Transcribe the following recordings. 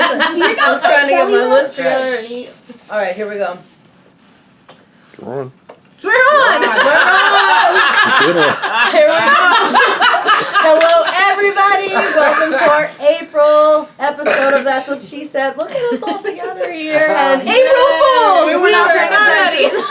I was trying to get my list together and eat. All right, here we go. Come on. We're on! Here we go. Hello, everybody. Welcome to our April episode of That's What She Said. Look at us all together here. And April Fools! We were not paying attention.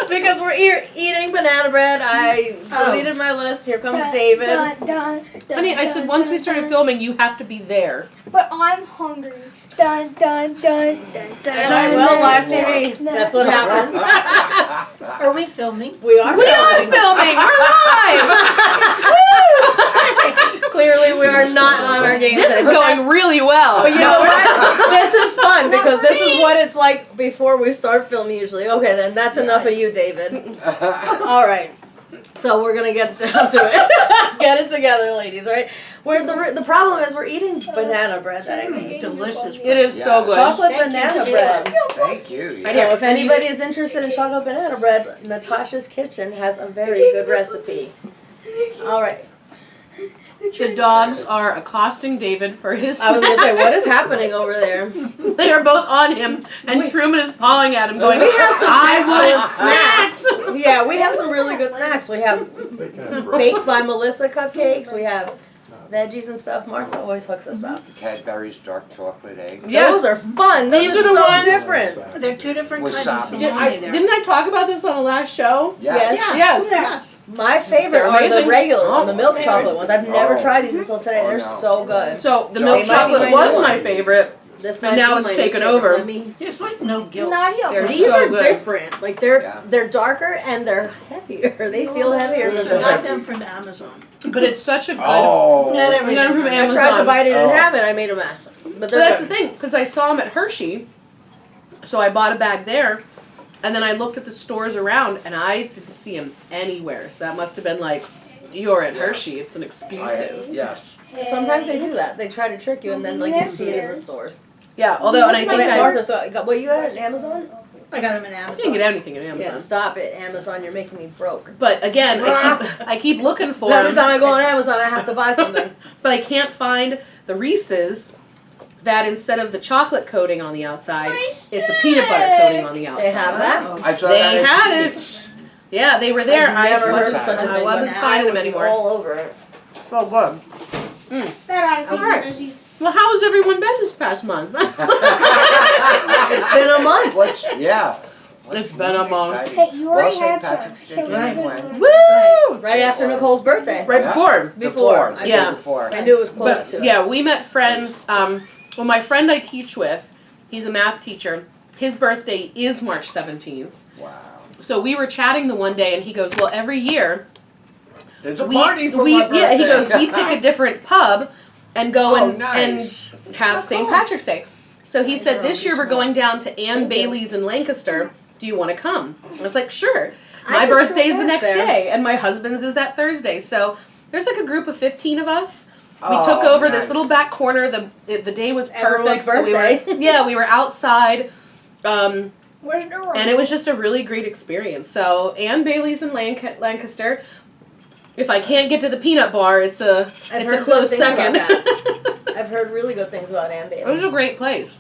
Because we're eating banana bread. I deleted my list. Here comes David. Honey, I said once we started filming, you have to be there. But I'm hungry. Dun dun dun dun dun. Well, live TV. That's what happens. Are we filming? We are filming. We're live. Clearly, we are not on our game. This is going really well. But you know what? This is fun because this is what it's like before we start filming usually. Okay, then that's enough of you, David. All right. So we're gonna get down to it. Get it together, ladies. Right? Where the problem is, we're eating banana bread that I made. Delicious. It is so good. Chocolate banana bread. Thank you. So if anybody is interested in chocolate banana bread, Natasha's Kitchen has a very good recipe. All right. The dogs are accosting David for his I was gonna say, what is happening over there? They are both on him, and Truman is pawing at him, going, We have some I excellent want snacks. Yeah, we have some really good snacks. We have Baked by Melissa cupcakes. We have veggies and stuff. Martha always hooks us up. Cadbury's dark chocolate egg. Yes. Those are fun. Those These are are the so ones- different. They're two different With kinds salami. of Didn't salami there. I talk about this on the last show? Yes. Yes. Yes. My favorite They're are the amazing. regular one, the milk Oh, chocolate ones. I've never Oh. tried these until today. Oh, They're no. so good. So the They milk might be chocolate my was new my one. favorite. This And might now be it's my taken favorite. over. Let me- There's like no guilt. Nadia. They're These so are good. different. Like Yeah. they're darker and they're heavier. They feel heavier We than the got other. them from Amazon. But it's such a good. Oh. Not We everything. got them from I Amazon. tried to bite it and Oh. have it. I made a mess. But But they're that's the good. thing, because I saw them at Hershey, so I bought a bag there, and then I looked at the stores around, and I didn't see them anywhere. So that must have been like, you're at Hershey, it's an exclusive. Yes. Sometimes they do that. They try to trick you and then like you see it in the stores. Yeah, although, and I think I Martha, so what you got at Amazon? I got them in didn't Amazon. get anything at Amazon. Yeah, stop it, Amazon. You're making me broke. But again, I keep looking for Every them, time I go on Amazon, I have to buy something. but I can't find the Reese's that instead of the chocolate coating on the outside, it's a peanut butter coating on the outside. They have that. I saw They that at had it. Sheetz. Yeah, they were there. I've never heard wasn't, of such a thing. I wasn't but finding them I would be anymore. all over it. Oh, good. Alright. Well, how has everyone been this past month? It's been a month. What's, yeah. It's been a month. Exciting. Hey, you Well, already St. had Patrick's some, Day so came we're and went. Woo! Right after Nicole's birthday. Right Yeah. before. Before. I Yeah. Before. I knew it was close But to. yeah, we met friends. Well, my friend I teach with, he's a math teacher. His birthday is March 17th. Wow. So we were chatting the one day, and he goes, "Well, every year It's a party for my birthday. yeah." He goes, "We pick a different pub and go Oh, and nice. have St. Patrick's Day." So he said, "This year we're going down to Ann Thank you. Bailey's in Lancaster. Do you want to come?" I was like, "Sure." I My just birthday's drove the next past there. day, and my husband's is that Thursday. So there's like a group of 15 of us. We Oh, took over this nice. little back corner. The day was perfect. Everyone's So we birthday. were, we were outside, Where's the room? and it was just a really great experience. So Ann Bailey's in Lancaster. If I can't get to the peanut bar, it's a I've it's heard a close good things second. about I've heard really good things about Ann It was Bailey. a great place.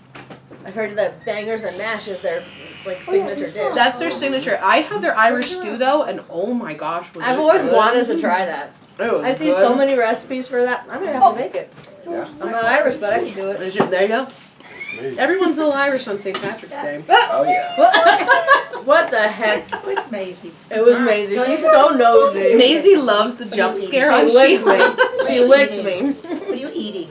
I've heard that bangers and mash is their like signature dish. That's their signature. I had their Irish stew though, and oh my gosh, was I've it always good. wanted to try that. It was I see good. so many recipes for that. I'm gonna have to make it. Yeah. I'm not Irish, but I can do it. There you go. Everyone's a little Irish on St. Patrick's Day. Oh, yeah. What the heck? It was Maisie. It was Maisie. She's so nosy. Maisie loves the jump scare on She licked Sheila. me. She licked me. What are you eating?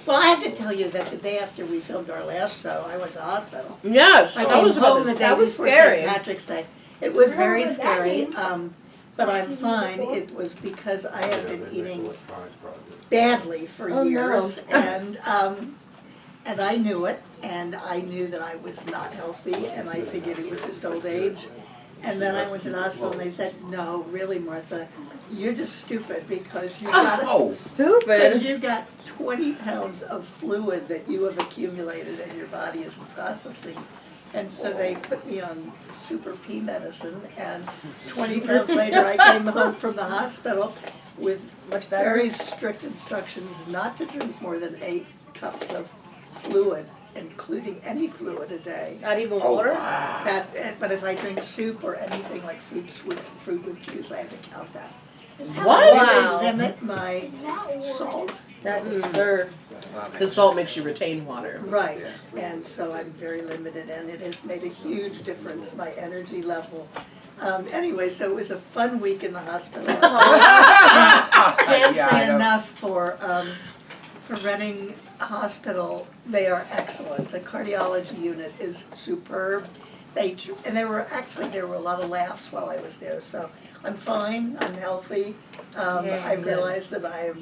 Well, I have to tell you that the day after we filmed our last show, I went to the hospital. Yes, I that came was home about the this. day That was before scary. St. Patrick's Day. It was very Remember scary, that? but I'm fine. It was because I had been eating badly for Oh, no. years, and I knew it, and I knew that I was not healthy, and I figured it was just old age. And then I went to the hospital, and they said, "No, really, Martha, you're just stupid because you got Oh. because Stupid. you got 20 pounds of fluid that you have accumulated and your body isn't processing." And so they put me on super P medicine, and 20 pounds later I came home from the hospital with Much better. very strict instructions not to drink more than 8 cups of fluid, including any fluid a day. Not even Oh, water? wow. But if I drink soup or anything like fruit with juice, I have to count that. And What? Wow. really limit my salt. That's absurd. The salt makes you retain water. Right, and so I'm very limited, and it has made a huge difference, my energy level. Anyway, so it was a fun week in the hospital. Can't Yeah, I say know. enough for running a hospital. They are excellent. The cardiology unit is superb. And there were a lot of laughs while I was there, so I'm fine, I'm healthy. I realize that I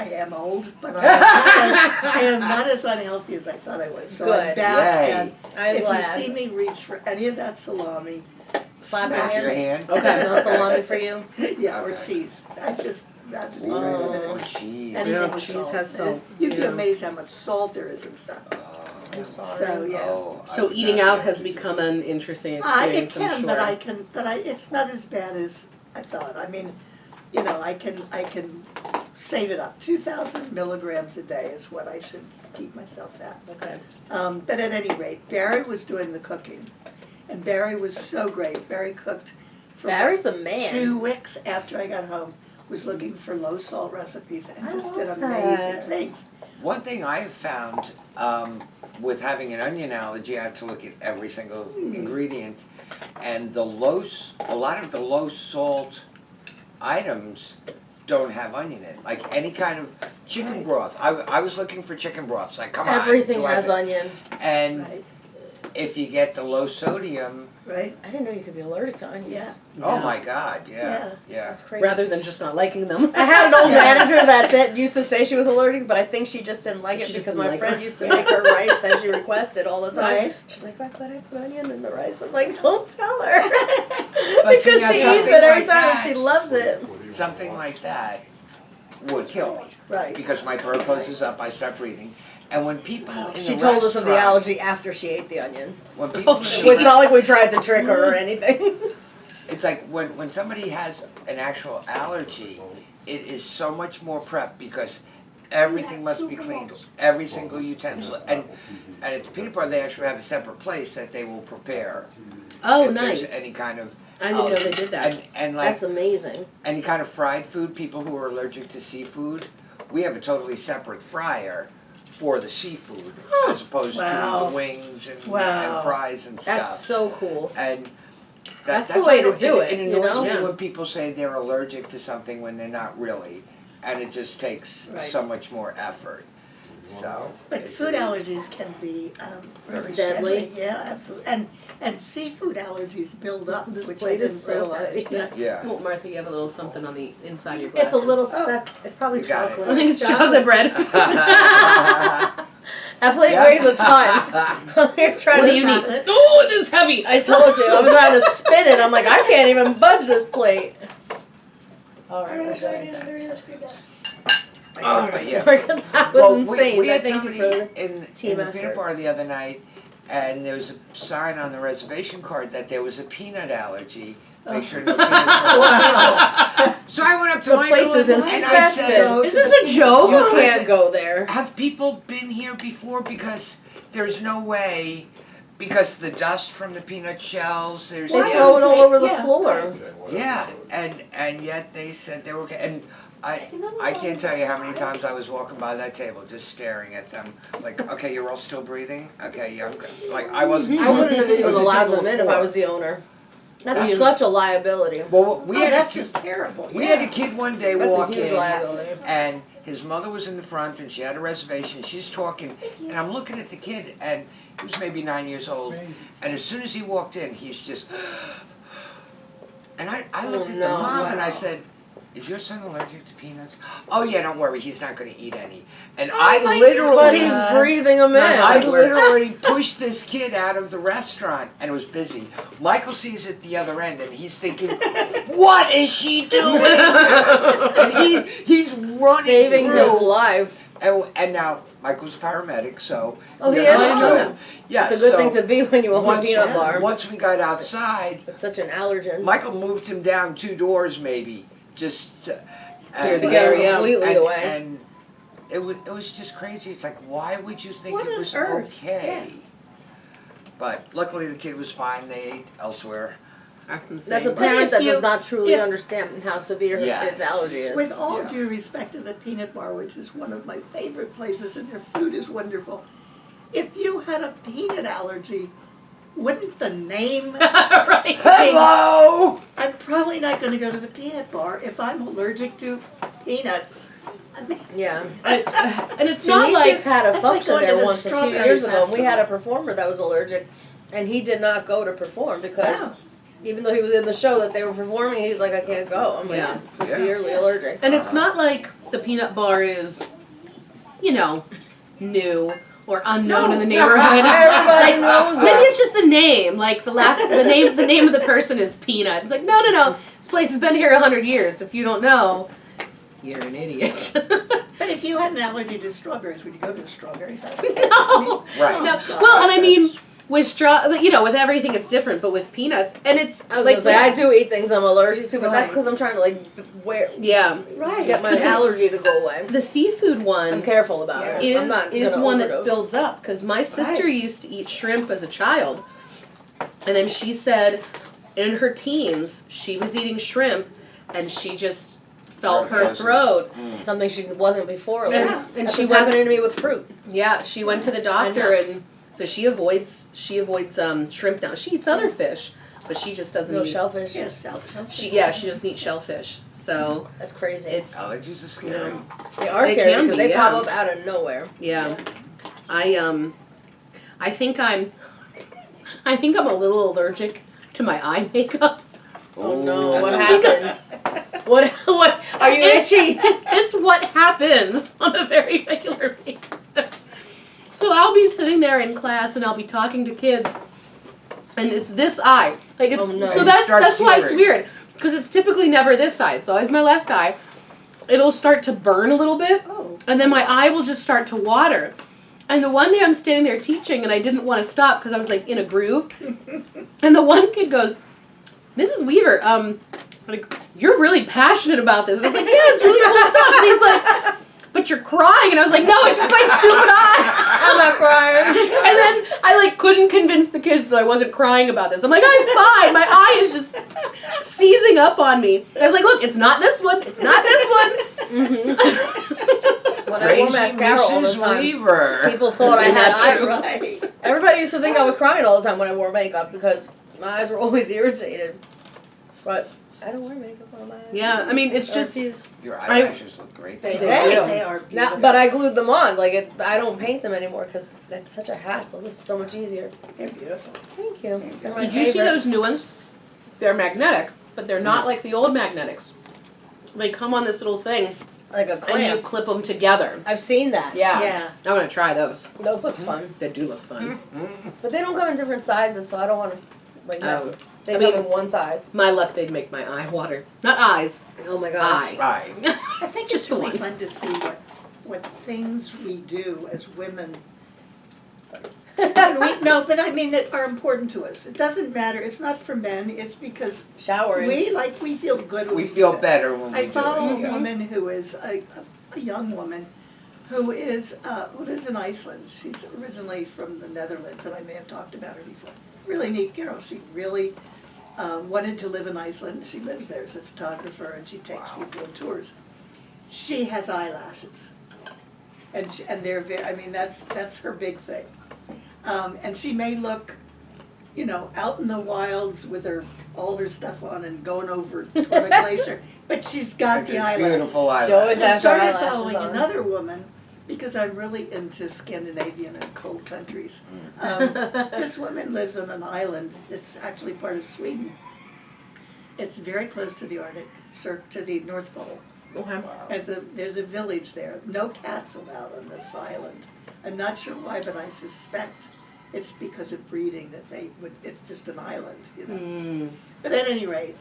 am old, but I am not as unhealthy as I thought I was. So I'm Good. back, Yay. and I'm if glad. you see me reach for any of that salami, Slap Smack your your hand. hand. Okay. No salami for you? yeah, or Okay. cheese. That'd be Ooh, great. in it. cheese. Anything Yeah, with cheese salt. has salt, You'd be yeah. amazed how much salt there is in stuff. I'm sorry. So yeah. Oh, I So would eating not out be has able to become do an interesting It experience, I'm can, sure. but it's not as bad as I thought. I mean, I can save it up. 2,000 milligrams a day is what I should keep myself at. Okay. But at any rate, Barry was doing the cooking, and Barry was so great. Barry cooked for Barry's the man. 2 weeks after I got home. Was looking for low salt recipes and I just did love amazing that. things. One thing I have found with having an onion allergy, I have to look at every single ingredient, and a lot of the low salt items don't have onion in. Like any kind of chicken Right. broth. I was looking for chicken broths. Like, come on. Everything do I has have it? onion. And Right, if you get the low sodium, right. I didn't know you could be allergic to onions. Yeah. oh Yeah. my God, yeah. That's crazy. Rather than just not liking them. I had an old Yeah. manager that used to say she was allergic, but I think she just didn't like it She just because didn't my like friend it. used to make her rice that she requested all the time. Right. She's like, but I put onion in the rice. I'm like, don't tell her. But because see, now she eats something it every like time that- and she loves it. Something like that would kill me. Right. Because my throat closes up, I stop breathing. And when people in She the told us of the restaurant- allergy after she ate the onion. When people in the It's not like we tried to trick her or anything. It's like when somebody has an actual allergy, it is so much more prep because everything must be cleaned, every single utensil. And at the peanut butter, they actually have a separate place that they will prepare. Oh, if nice. There's any kind of I didn't know they allergy. did that. And like That's amazing. any kind of fried food, people who are allergic to seafood, we have a totally separate fryer for the seafood as opposed Wow. to the wings and Wow. fries and stuff. That's so cool. And That's the way to do it, It you annoys know? me Yeah. when people say they're allergic to something when they're not really, and it just takes Right. so much more effort. So. But it's- food allergies can be very Deadly. Yeah, absolutely. And seafood allergies build up, This which plate I is didn't so realize. heavy. Yeah. Well, Martha, you have a little something on the inside of your glasses. It's a little Oh. speck. It's probably You got it. chocolate. I think it's chocolate bread. That plate Yeah. weighs a ton. You're trying What to do you need? chocolate. Oh, it is heavy. I told you, I'm trying to spin it. I'm like, I can't even budge this plate. All right, we're done. All right, yeah. That was insane. We had Thank you somebody for the in team the effort. peanut bar the other night, and there was a sign on the reservation card that there was a peanut allergy. Make sure no peanuts are So I went up to The Michael place is and I infested. said, Is this a joke? You I can't said- go there. have people been here before? Because there's no way, because the dust from the peanut shells, there's They Why throw it all over the Yeah. floor. yeah, and yet they said they were okay. And I can't tell you how many times I was walking by that table just staring at them, like, okay, you're all still breathing? Okay, yeah, I'm good. Like, I wasn't. I wouldn't have It even was a allowed table them of in if I four. was the owner. That's Yeah. such a liability. Well, we had That's a kid, just terrible. we yeah. had a kid one day That's a walk huge in, liability. and his mother was in the front, and she had a reservation. She's talking, and I'm looking at the kid, and he was maybe 9 years old, and as soon as he walked in, he's just. And I looked at the no. mom and I Wow. said, "Is your son allergic to peanuts?" "Oh yeah, don't worry, he's not going to eat any." And Oh I my literally, But he's breathing them in. I literally pushed this kid out of the restaurant, and it was busy. Michael sees it the other end, and he's thinking, "What is she doing?" And he's running saving through. his life. And now Michael's a paramedic, so Oh, he you is? know, I didn't know that. Yeah, It's a good so thing to be when you own a once, peanut bar. once we got outside, It's such an allergen. Michael moved him down 2 doors, maybe, just to To get him completely away. And it was just crazy. It's like, why would you think What it on was earth? okay? But luckily the kid was fine. They ate elsewhere. That's insane. That's a But parent if that you- does not truly if- understand how severe her Yes. kid's allergy is. With all Yeah. due respect to the peanut bar, which is one of my favorite places, and their food is wonderful. If you had a peanut allergy, wouldn't the name? Right. Hello. I'm probably not going to go to the peanut bar if I'm allergic to peanuts. I mean, Yeah. And it's not like Genesius had a that's like function going to there the once a few strawberry years ago. And we had a festival. performer that was allergic, and he did not go to perform because Wow. even though he was in the show that they were performing, he was like, I can't go. I'm like, Yeah. severely allergic. And it's not like the peanut bar is, you know, new or unknown in the neighborhood. Everybody knows Maybe it. it's just the name. Like the name of the person is Peanut. It's like, no. This place has been here 100 years. If you don't know, you're an idiot. But if you had an allergy to strawberries, would you go to the strawberry festival? No. Right. No. Oh, Well, and I gosh. mean, with with everything it's different, but with peanuts, and it's I was like, gonna say, I do eat things I'm allergic to, but that's Right. because I'm trying to like yeah, Right. get my Because- allergy to go away. the seafood I'm one careful about it. I'm is not is gonna one that overdose. builds up because my sister Right. used to eat shrimp as a child, and then she said, in her teens, she was eating shrimp, and she just felt her Frozen. throat. Something she wasn't before. Like, And- and that's she what's went- happening to me with fruit. Yeah, she went to the doctor, nuts. and so she avoids shrimp now. She eats other fish, but she just doesn't No eat. shellfish. Yes, She doesn't eat shellfish. So That's crazy. it's Allergies are scary. They are They scary can because be, they yeah. pop up out of nowhere. yeah. I think I'm a little allergic to my eye makeup. Oh no, what happened? What are you itchy? It's what happens on a very regular basis. So I'll be sitting there in class and I'll be talking to kids, and it's this eye. Like it's Oh, no. so And you start that's why it's tearing. weird because it's typically never this side. It's always my left eye. It'll start to burn a little bit, Oh. and then my eye will just start to water. And the one day I'm standing there teaching and I didn't want to stop because I was like in a groove. And the one kid goes, Mrs. Weaver, like, you're really passionate about this. And I was like, yeah, it's really cool stuff. And he's like, but you're crying. And I was like, no, it's just my stupid eye. I'm not crying. And then I like couldn't convince the kids that I wasn't crying about this. I'm like, I'm fine. My eye is just seizing up on me. And I was like, look, it's not this one. It's not this one. When I wore Crazy mascara all the Mrs. time, Weaver. people thought I had That's eye. true. Right. Everybody used to think I was crying all the time when I wore makeup because my eyes were always irritated. But I don't wear makeup on my eyes. Yeah, I mean, it's I just, refuse. Your eyelashes look great. They, They they, do. they are Now, beautiful. but I glued them on. Like I don't paint them anymore because that's such a hassle. This is so much easier. They're beautiful. Thank you. They're my did you see favorite. those new ones? They're magnetic, but they're not like the old magnetics. They come on this little thing, Like a and you clamp. clip them together. I've seen that. Yeah. Yeah. I want to try those. Those look fun. They do look fun. But they don't come in different sizes, so I don't want to like mess Oh. with. They I come mean- in one size. My luck, they'd make my eye water. Not eyes, Oh my gosh. eye. Right. I think Just it's the really one. fun to see what things we do as women. But I mean that are important to us. It doesn't matter. It's not for men. It's because Showering. we feel good. when We do feel that. better when we I do follow it. a Yeah. woman who is a young woman who lives in Iceland. She's originally from the Netherlands, and I may have talked about her before. Really neat girl. She really wanted to live in Iceland. She lives there as a photographer, and she takes people on tours. She has eyelashes, and they're very. I mean, that's her big thing. And she may look, out in the wilds with all her stuff on and going over toward the glacier, but she's got the eyelashes. Beautiful She always eyelashes. I has her started eyelashes following on. another woman because I'm really into Scandinavian and cold countries. This woman lives on an island. It's actually part of Sweden. It's very close to the Arctic, to the North Pole. Okay. And there's a village there. No cats allowed on this island. I'm not sure why, but I suspect it's because of breeding that it's just an island, Mm. But at any rate,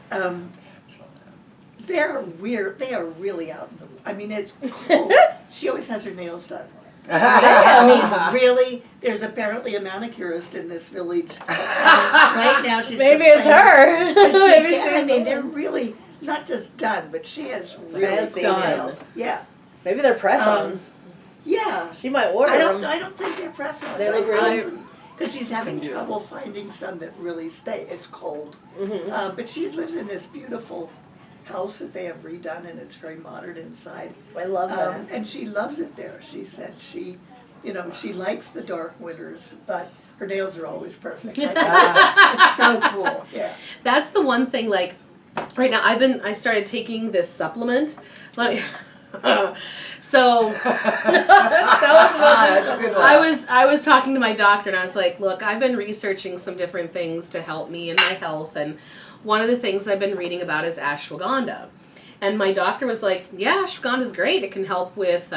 they're weird. They are really out in the. I mean, it's cold. She always has her nails done. I mean, really, there's apparently a manicurist in this village. Right now, she's Maybe it's complaining. her. But Maybe she, she's I mean, the they're one. really not just done, but she has really Fancy cool done. nails. Yeah. Maybe they're press-ons. Yeah. She might order I don't them. think they're pressing. They look really- Because she's having trouble finding some that really stay. It's cold. Mm-hmm. But she lives in this beautiful house that they have redone, and it's very modern inside. I love that. And she loves it there. She said she likes the dark winters, but her nails are always perfect. It's so cool. Yeah. That's the one thing, like, right now I started taking this supplement. Let me, so Tell us about this. That's a good one. I was talking to my doctor and I was like, look, I've been researching some different things to help me in my health, and one of the things I've been reading about is ashwagandha. And my doctor was like, yeah, ashwagandha is great. It can help with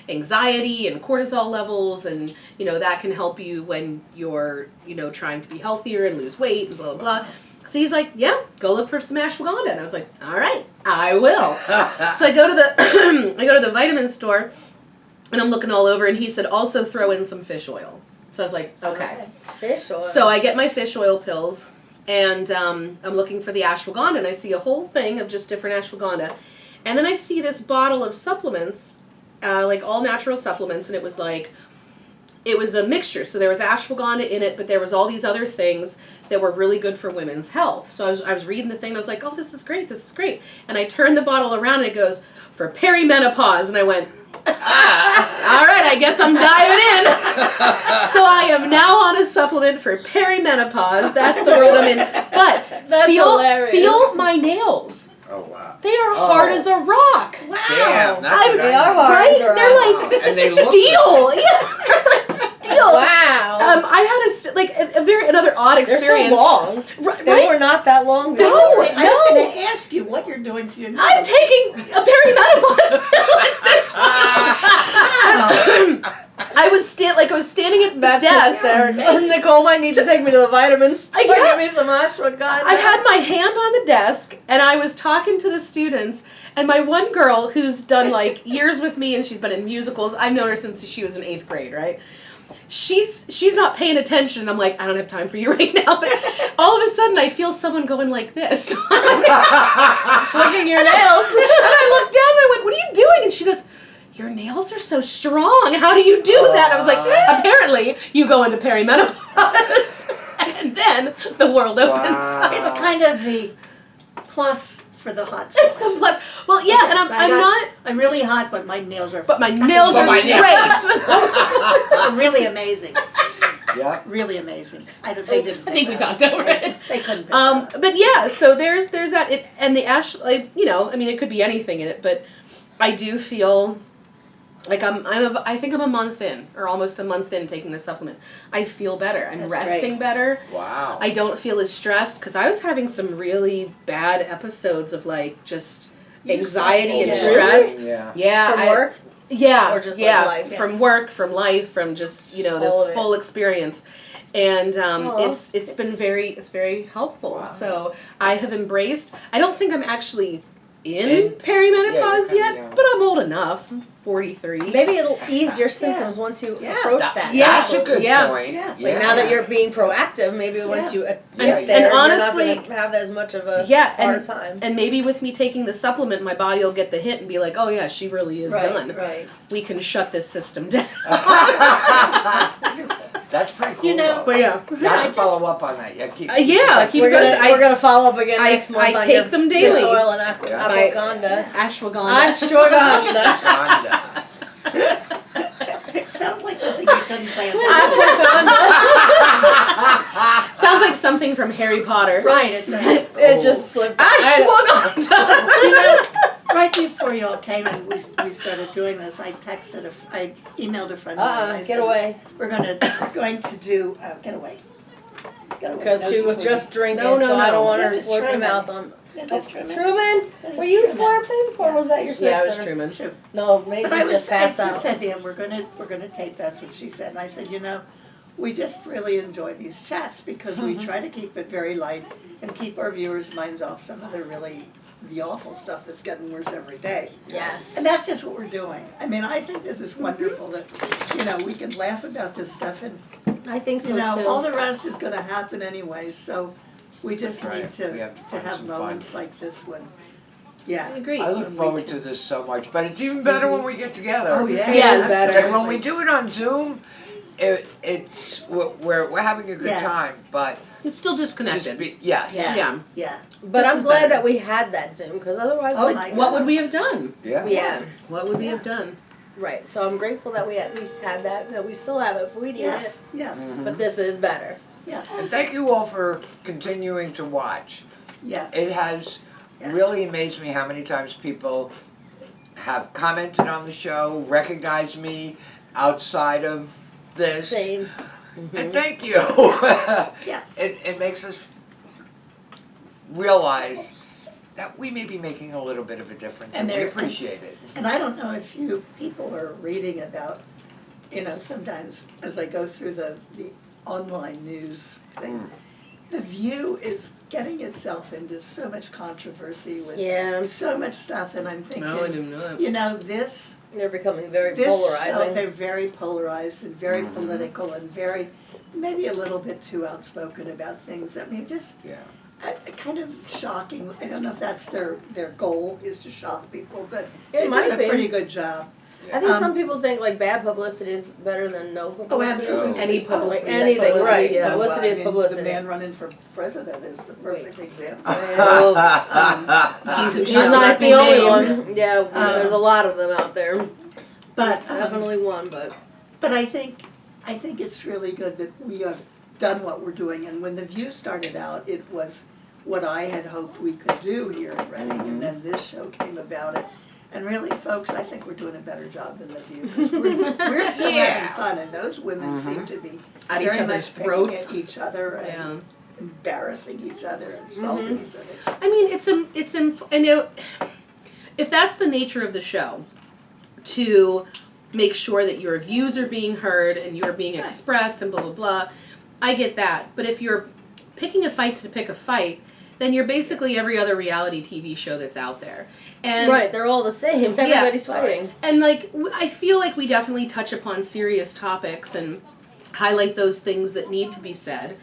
anxiety and cortisol levels, and that can help you when you're trying to be healthier and lose weight and blah blah blah. So he's like, yeah, go look for some ashwagandha. And I was like, all right, I will. So I go to the vitamin store, and I'm looking all over, and he said also throw in some fish oil. So I was like, okay. Fish oil. So I get my fish oil pills, and I'm looking for the ashwagandha, and I see a whole thing of just different ashwagandha. And then I see this bottle of supplements, like all natural supplements, and it was a mixture. So there was ashwagandha in it, but there was all these other things that were really good for women's health. So I was reading the thing, and I was like, oh, this is great. And I turned the bottle around, and it goes, for perimenopause. And I went, all right, I guess I'm diving in. So I am now on a supplement for perimenopause. That's the world I'm in. But That's hilarious. feel my nails. Oh wow. They are hard as a rock. Wow. Damn, that's what They I are know. hard. Right? as a They're rock. like And they look steel. Yeah, they're like steel. Wow. I had another odd They're experience. so long. Right? They were not that long. No. before. I was going to ask you what you're doing to your nails. I'm taking a perimenopause pill. I was standing at the That's desk. hysterical. Nicole might need to take me to the vitamin store. Yeah. Give me some ashwagandha. I had my hand on the desk, and I was talking to the students, and my one girl who's done like years with me, and she's been in musicals. I've known her since she was in 8th grade, right? She's not paying attention, and I'm like, I don't have time for you right now. But all of a sudden, I feel someone going like this. flicking your nails. And I looked down and I went, what are you doing? And she goes, your nails are so strong. How do you do that? I was like, apparently you go into perimenopause. And then the world opens Wow. up. It's kind of the plus for the hot. It's the blood. Well, yeah, and I'm really hot, but my nails are. but my nails are my great. really amazing. Yeah. Really amazing. They didn't. I think we talked over it. They couldn't. Pick that up. But yeah, so there's that, and the ash, like, it could be anything in it, but I do feel like I think I'm a month in, or almost a month in taking the supplement. I feel better. I'm That's resting great. better. Wow. I don't feel as stressed, because I was having some really bad episodes of like just anxiety and Yeah. stress. Yeah. Yeah. From work? Yeah. Or just, like, yeah. life? From Yes. work, from life, from just, this All of it. whole experience. And Aw. it's been very helpful. Wow. So I have embraced, I don't think I'm actually in In- perimenopause yeah, yet, yeah. but I'm old enough. I'm 43. Maybe it'll ease your symptoms once you Yeah. approach that. Yeah. That's a good Yeah. point. Yeah. Like now that you're being proactive, maybe once you get Yeah, there, and honestly- you're not gonna have as much of a Yeah, hard time. And maybe with me taking the supplement, my body will get the hit and be like, oh yeah, she really is done. Right. We can shut this system down. That's pretty cool. You know- though. But yeah. You have to follow up on that. Yeah. Keep Keep We're going. gonna, we're gonna follow up again next month. I on take your them fish daily. oil and Yeah. ashwagandha. Ashwagandha. Ashwagandha. Ashwagandha. It sounds like something you shouldn't say. Ashwagandha. Sounds like something from Harry Potter. Right. It does. It just slipped. Ashwagandha. You know, right before you all came and we started doing this, I emailed a friend of mine. I Get said, away. We're going to do get away. Get away. Because No, she was please. just drinking, No, so I don't want her This is slurping Truman. mouth on. This Oh, is Truman. Truman, This is were you Truman. slurping, or was that your sister? Yeah, it was Truman. Sure. No, But Maisie's just passed I out. just said to him, we're gonna tape. That's what she said, and I said, we just really enjoy these chats because we try to keep it very light and keep our viewers' minds off some of the awful stuff that's getting worse every day. Yes. And that's just what we're doing. I mean, I think this is wonderful that we can laugh about this stuff, and I think so too. all the rest is going to happen anyway. So we just That's right. need to We have to find have some moments fun. like this when Yeah. I agree. I look forward to this so much, but it's even better when we get together. Oh, yeah. Yes. Better. And when we do it on Zoom, we're having a good Yeah. time, but It's still just disconnected. yes. Yeah. Yeah. Yeah. But This I'm is glad better. that we had that Zoom, because otherwise, Oh like, my What would God. we have done? Yeah. yeah, What would we have done? right. So I'm grateful that we at least had that we still have it if we need Yes. Yes. Mhm. But this is better. Yes. And thank you all for continuing to watch. Yes. It has Yes. really amazed me how many times people have commented on the show, recognized me outside of this. Same. And thank you. Yes. It makes us realize that we may be making a little bit of a difference, and we there- appreciate it. And I don't know if you people are reading about, sometimes as I go through the online news thing, The View is getting itself into so much controversy with Yeah, so much stuff, and I'm thinking, No, I didn't know that. this they're becoming very show, polarizing. they're very polarized and very Mhm. political and very, maybe a little bit too outspoken about things. I mean, just Yeah. kind of shocking. I don't know if that's their goal, is to shock people, but It they're might doing be. a pretty good job. I think Um, some people think like bad publicity is better than no publicity. absolutely. Any Like publicity. anything, publicity, right? yeah. Publicity is The publicity. man running for president is the perfect example. Well, He who He's shall not be the only named. one. Yeah, there's a lot of them out there. But Definitely one, but But I think it's really good that we have done what we're doing. And when The View started out, it was what I had hoped we could do here in Reading, and then this show came about it. And really, folks, I think we're doing a better job than The View, because we're still having fun, and those women seem to be At each very other's much picking throats. at each other and Yeah. embarrassing each other, insulting each other. I mean, if that's the nature of the show, to make sure that your views are being heard and you're being Right. expressed and blah blah blah, I get that. But if you're picking a fight to pick a fight, then you're basically every other reality TV show that's out there. And right, they're all the same. Everybody's fighting. And like, I feel like we definitely touch upon serious topics and highlight those things that need to be said.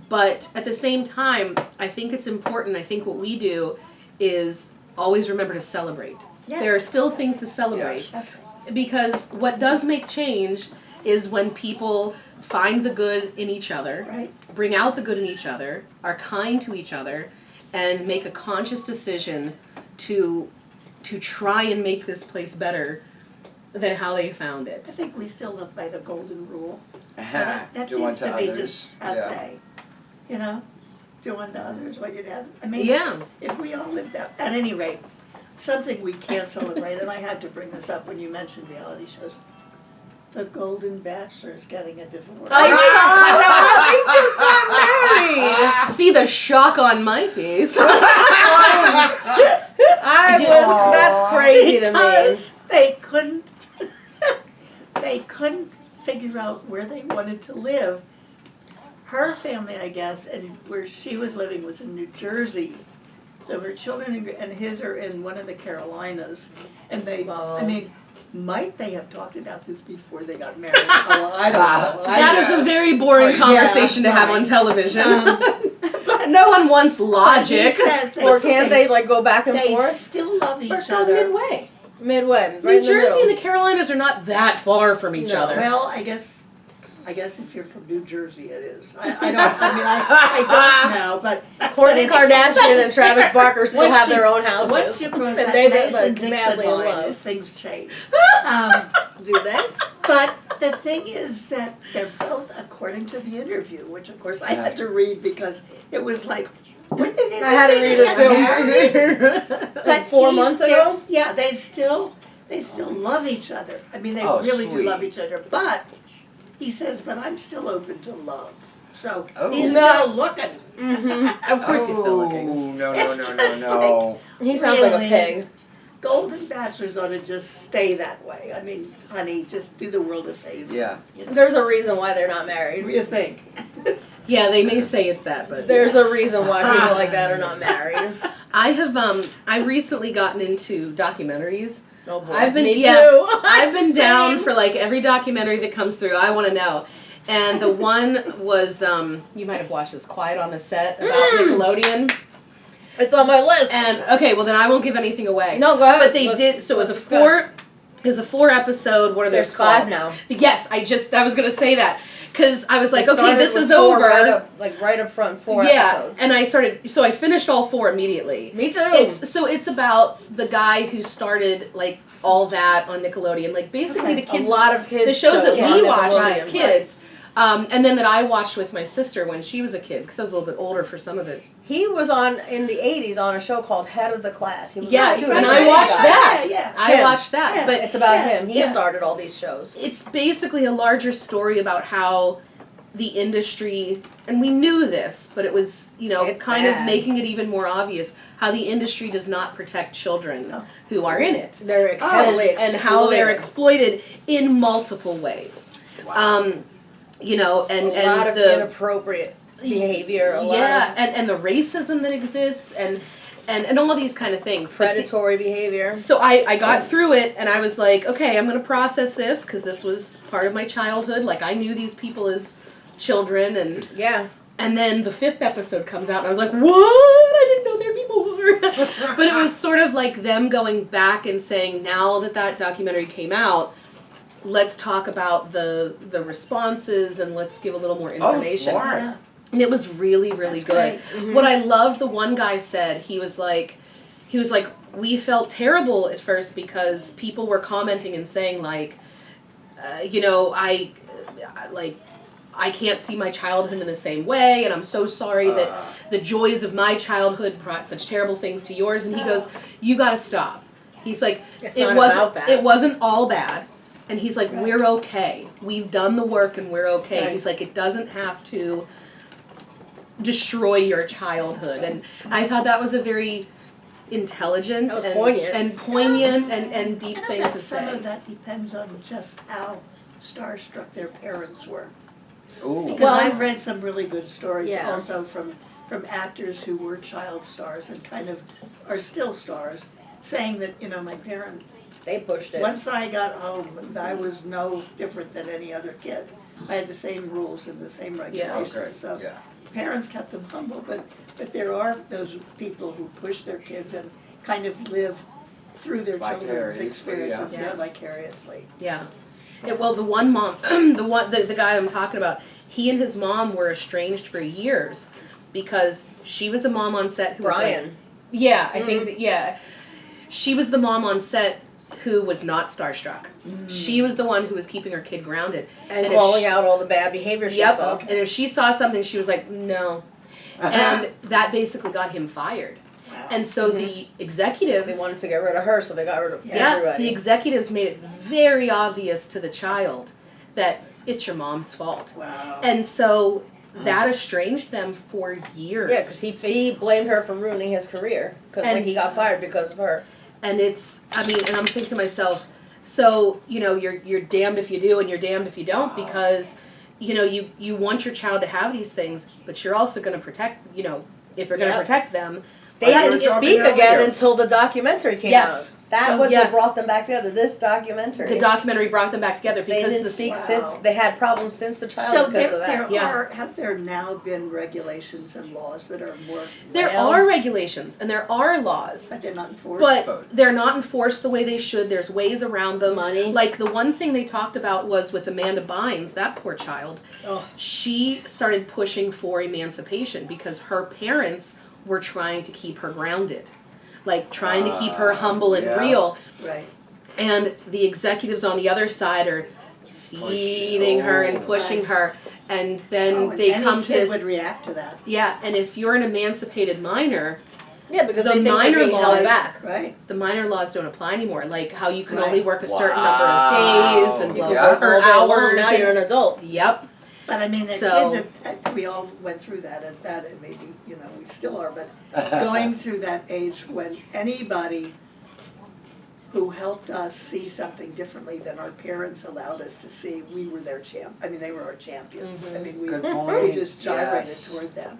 But at the same time, I think it's important. I think what we do is always remember to celebrate. Yes. There are still things to celebrate. Yes. Because what does make change is when people find the good in each other, Right. bring out the good in each other, are kind to each other, and make a conscious decision to try and make this place better than how they found I it. think we still live by the golden rule. That Do seems unto to be others. just essay, do unto others what you'd have. I mean, Yeah. if we all lived that, at any rate, something we can't celebrate, and I had to bring this up when you mentioned reality shows. The Golden Bachelor is getting a divorce. I They just got married. See the shock on my face. That's crazy to me. Because they couldn't figure out where they wanted to live. Her family, I guess, and where she was living was in New Jersey. So her children and his are in one of the Carolinas. And Wow. I mean, might they have talked about this before they got married? Oh, I don't know. That is a very boring Yeah, conversation to have right. on television. But No one wants he logic. says Or can't they like go back and they forth? still love each Or go other. midway. Midway, right New in the Jersey middle. and the Carolinas are not that far from each No. other. Well, I guess if you're from New Jersey, it is. I don't know, but Kourtney but it's- Kardashian and Travis Barker still Once have you- their own houses. Once you cross and that they Mason like Dixon madly in line, love. things change. Do they? But the thing is that they're both, according to the interview, which of course I had to read because it was like, when did they I had to read just it get married? Like 4 months ago? Yeah, they still love each other. I mean, they Oh, really do sweet. love each other. But he says, but I'm still open to love. So Oh. he's No. still looking. Mm-hmm. Of course he's still looking. Oh, no, It's no, no, just no, no. He sounds like a Really? pig. Golden Bachelors ought to just stay that way. I mean, honey, just do the world a favor. Yeah. There's a reason why they're not What do married. you think? Yeah, they may say it's that, but There's a reason why people like that are not married. I've recently gotten into documentaries. Oh boy. I've been Me yeah, too. I've been down Same. for like every documentary that comes through. I want to know. And the one was you might have watched this, Quiet on the Set, about Nickelodeon. It's on my list. And okay, well then I won't give anything away. No, go ahead. But they Let's- did. So it was a let's discuss. It was a 4-episode. What are There's those called? 5 now. Yes, I was gonna say that because I was like, They okay, started this with is 4 over. right up front, 4 yeah, episodes. and I finished all 4 immediately. Me too. It's about the guy who started like all that on Nickelodeon, like basically the a kids, lot of kids the shows that on we watched Nickelodeon, as right. kids, and then that I watched with my sister when she was a kid because I was a little bit older for some of it. He was on in the 80s on a show called Head of the Class. He was Yes, a student and radio I watched guy. that. Yeah, I Him. watched that, Yeah. but It's about Yeah, him. He yeah. started all these shows. it's basically a larger story about how the industry, and we knew this, but it was, It's kind of bad. making it even more obvious how the industry does not protect children No. who are in it. They're heavily And how they're exploited. exploited in multiple ways. And a lot of the inappropriate behavior. A lot yeah, of and the racism that exists, and all these kind of things. But predatory behavior. so I got through it, and I was like, okay, I'm going to process this because this was part of my childhood. Like I knew these people as children, Yeah. and then the 5th episode comes out, and I was like, what? I didn't know there were people more. But it was sort of like them going back and saying, now that documentary came out, let's talk about the responses and let's give a little more information. Oh, smart. Yeah. And it was really, really That's good. great. What I loved, the one guy said, he was like, we felt terrible at first because people were commenting and saying like, I can't see my childhood in the same way, and I'm so sorry that the joys of my childhood brought such terrible things to yours. And he goes, you gotta stop. He's like, It's it not wasn't about that. it wasn't all bad. And he's like, Right. we're okay. We've done the work and we're okay. Right. He's like, it doesn't have to destroy your childhood. And I thought that was a very intelligent That was and poignant. and deep And I thing bet to some say. of that depends on just how starstruck their parents were. Ooh. Because Well- I've read some really good stories Yeah. also from actors who were child stars and kind of are still stars, saying that, my parent, They pushed it. once I got home, I was no different than any other kid. I had the same rules and the same regulations, Okay, so yeah. parents kept them humble, but there are those people who push their kids and kind of live through their children's Vicariously, experiences, yeah. vicariously. Yeah. Well, the one mom, the guy I'm talking about, he and his mom were estranged for years because she was a mom on set who was like, Brian. yeah, I think that, yeah. She was the mom on set who was not starstruck. She was the one who was keeping her kid grounded. and if calling she- out all the bad behavior she Yep. saw. And if she saw something, she was like, no. And that basically got him fired. Wow. And so the executives, They wanted to get rid of her, so they got rid of yeah, everybody. the executives made it very obvious to the child that it's your mom's fault. Wow. And so that estranged them for years. Yeah, because he blamed her for ruining his career. Because And- he got fired because of her. And it's, and I'm thinking to myself, so, you're damned if you do and you're damned if you don't because, you want your child to have these things, but you're also going to protect, if you're going to Yep. protect them. They Like you didn't were talking speak again earlier. until the documentary came Yes. out. That was Yes. what brought them back together. This documentary. The documentary brought them back together They because didn't the speak Wow. since they had problems since the So child because of there that. Yeah. have there now been regulations and laws that are more, there Well- are regulations and there are laws. but they're not enforced? But they're not enforced the way they should. There's ways around them. Money. Like the one thing they talked about was with Amanda Bynes, that poor child. Oh. She started pushing for emancipation because her parents were trying to keep her grounded. Like trying to keep her humble and yeah. real. Right. And the executives on the other side are feeding her and pushing her. And then Oh, and they any come to kid this. would react to that, Yeah, and if you're an emancipated minor, Yeah, because The they think minor they're being held laws- back. right? the minor laws don't apply anymore. Like how you can Right. only work a certain Wow. number of days and You blah, can blah, work blah, all or day long, hours. now and- you're an adult. Yep. But I mean, the So- kids, we all went through that at that, and maybe, we still are, but going through that age when anybody who helped us see something differently than our parents allowed us to see, we were their they were our champions. I mean, Good we point. just gyrated Yes. toward them.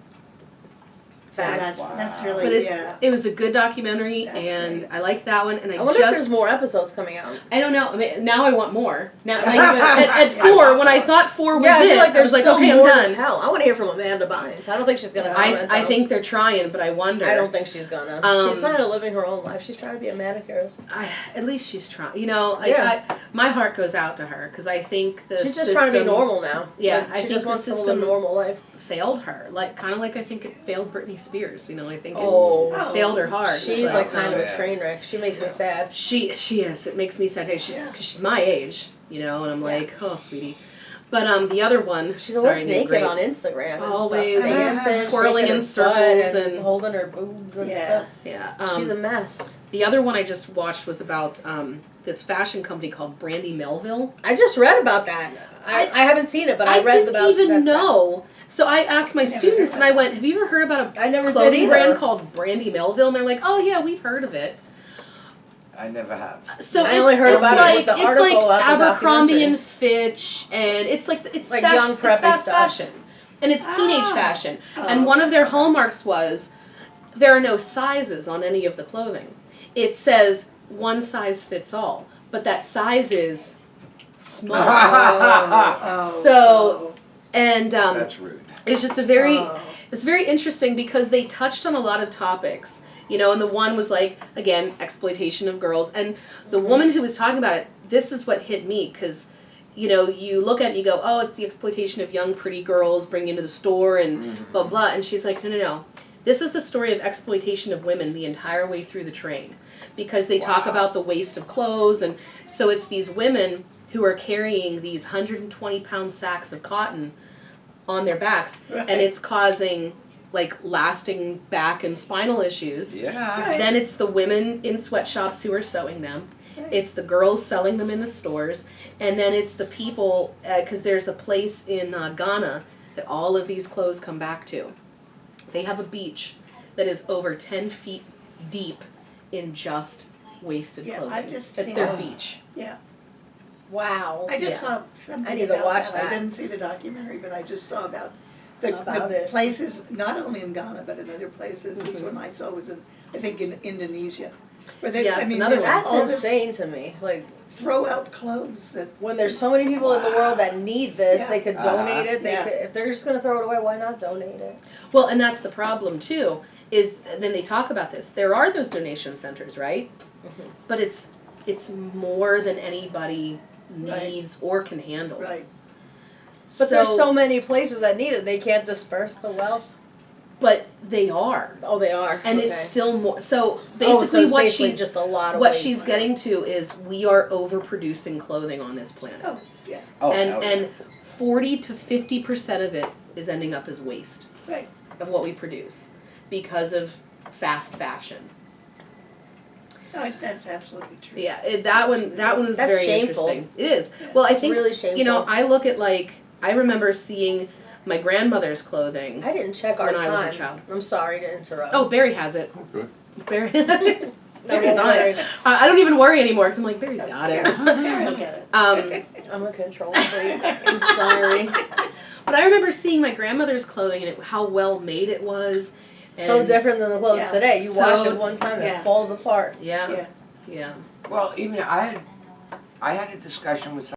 Facts. That's But really, yeah. it was a good documentary, That's and great. I liked that one. And I wonder if there's more episodes coming out. I don't know. I mean, now I want more. Now, like, Yeah. at 4, when I thought 4 was Yeah, I feel it, like I there's was like, still okay, I'm more to done. tell. I want to hear from Amanda Bynes. I don't think she's gonna comment. I though. think they're trying, but I wonder. I don't think she's gonna. She's not living her own life. She's trying to be a manicurist. At least she's trying. You know, like, Yeah. my heart goes out to her because I think the She's just system trying to be normal now. Yeah, Like, I she think just the wants to live system a normal life. failed her. Like, kind of like I think it failed Britney Spears. You know, I think it Oh, failed her hard. she's but, like kind of a Yeah. train wreck. She makes me sad. She is. It makes me sad. Hey, she's Yeah. cause she's my age. You know, and I'm like, oh, sweetie. But the other one, She's sorry, always naked great. on Instagram and Always, stuff. Dancing, twirling shaking in her circles butt and- holding her boobs and Yeah. stuff. Yeah. She's a mess. The other one I just watched was about this fashion company called Brandy Melville. I just read about that. I haven't seen it, but I read didn't about even that. know. So I asked my Never students, heard and I of went, "Have you ever heard about a I never did clothing either. brand called Brandy Melville?" And they're like, "Oh yeah, we've heard of it." I never have. So I only heard it's about it like with the it's article like about the Abercrombie documentary. and Fitch, and it's like it's Like fashion, young it's preppy fast stuff. fashion, and it's teenage Ah. fashion. Oh. And one of their hallmarks was there are no sizes on any of the clothing. It says one size fits all, but that size is small. Oh, So, and That's rude. it's just a very oh. it's very interesting because they touched on a lot of topics, you know, and the one was like, again, exploitation of girls. And the woman who was talking about it, this is what hit me because, you know, you look at it and you go, oh, it's the exploitation of young, pretty girls bringing into the store and blah, blah. And she's like, no. This is the story of exploitation of women the entire way through the train because they talk about the waste of clothes. And so it's these women who are carrying these 120-pound sacks of cotton on their backs, Right. and it's causing like lasting back and spinal issues. Yeah. Right. Then it's the women in sweatshops who are sewing them. Right. It's the girls selling them in the stores, and then it's the people because there's a place in Ghana that all of these clothes come back to. They have a beach that is over 10 feet deep in just wasted Yeah, clothing. I've just That's seen their that. beach. Yeah, Wow. I just Yeah. saw something I need to about watch that. that. I didn't see the documentary, but I just saw about the About it. places, not only in Ghana, but in other places. This one I saw was in, I think, in Indonesia. Where they, Yeah, I it's mean, another there's one. That's all this insane to me. Like throw out clothes that, when there's so many people in the world that need this, Yeah. they could donate it. They Yeah. could, if they're just gonna throw it away, why not donate it? Well, and that's the problem too. Is then they talk about this. There are those donation centers, right? But it's more than anybody Right. needs or can handle. right, But there's so many places that need it. They can't disperse the wealth. But they are, Oh, they are. and Okay. it's still more. So Oh, basically, so it's what basically she's just a lot of what waste. she's getting to is we are overproducing clothing on this planet, oh, yeah, Oh, and hell yeah. and 40 to 50% of it is ending up as waste right. of what we produce because of fast fashion. No, that's absolutely true. Yeah, that one was That's very shameful. interesting. It is. Well, I It's think really shameful. you know, I look at like I remember seeing my grandmother's clothing. I didn't check our When time. I was a child. I'm sorry to interrupt. Oh, Barry has it. Okay. Barry. I Barry's won't on worry. it. I don't even worry anymore because I'm like Barry's got it. I get it. I'm a control freak. I'm sorry. But I remember seeing my grandmother's clothing and how well made it was. So and- different than the clothes Yeah. today. You So wash it one time and yeah. it falls apart. Yeah. Yeah. Yeah. Well, even I had a discussion with